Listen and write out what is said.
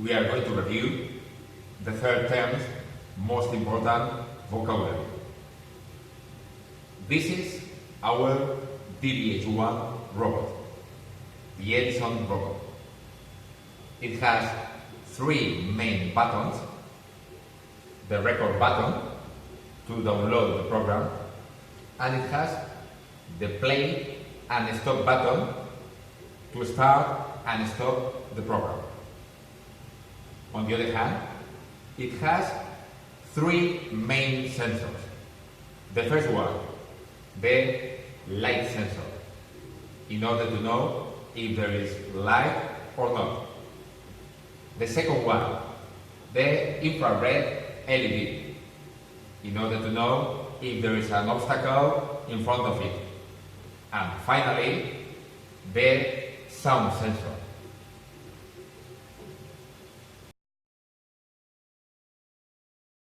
we are going to review the third term's most important vocabulary. This is our DVH1 robot, the Edison robot. It has three main buttons: the record button to download the program, and it has the play and stop button to start and stop the program. On the other hand, it has three main sensors. The first one, the light sensor, in order to know if there is light or not. The second one, the infrared LED, in order to know if there is an obstacle in front of it. And finally, the sound sensor,